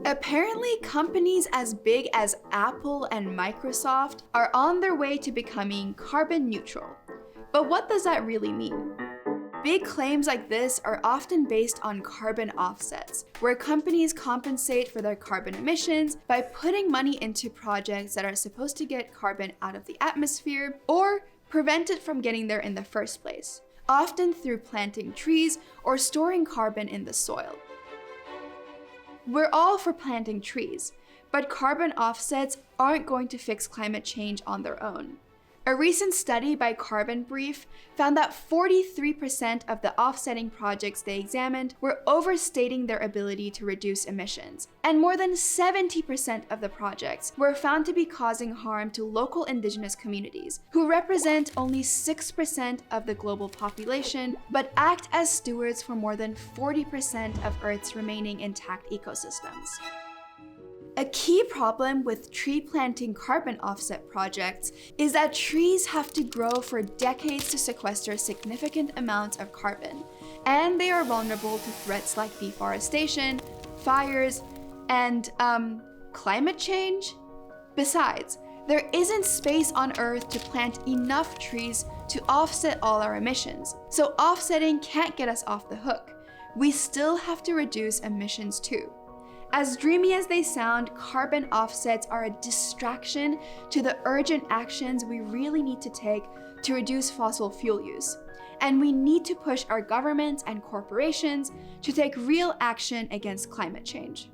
Apparently, companies as big as Apple and Microsoft are on their way to becoming carbon neutral. But what does that really mean? Big claims like this are often based on carbon offsets, where companies compensate for their carbon emissions by putting money into projects that are supposed to get carbon out of the atmosphere or prevent it from getting there in the first place, often through planting trees or storing carbon in the soil. We're all for planting trees, but carbon offsets aren't going to fix climate change on their own. A recent study by Carbon Brief found that 43% of the offsetting projects they examined were overstating their ability to reduce emissions, and more than 70% of the projects were found to be causing harm to local indigenous communities, who represent only 6% of the global population, but act as stewards for more than 40% of Earth's remaining intact ecosystems. A key problem with tree planting carbon offset projects is that trees have to grow for decades to sequester significant amounts of carbon, and they are vulnerable to threats like deforestation, fires, and climate change. Besides, there isn't space on Earth to plant enough trees to offset all our emissions, so offsetting can't get us off the hook. We still have to reduce emissions too. As dreamy as they sound, carbon offsets are a distraction to the urgent actions we really need to take to reduce fossil fuel use. And we need to push our governments and corporations to take real action against climate change.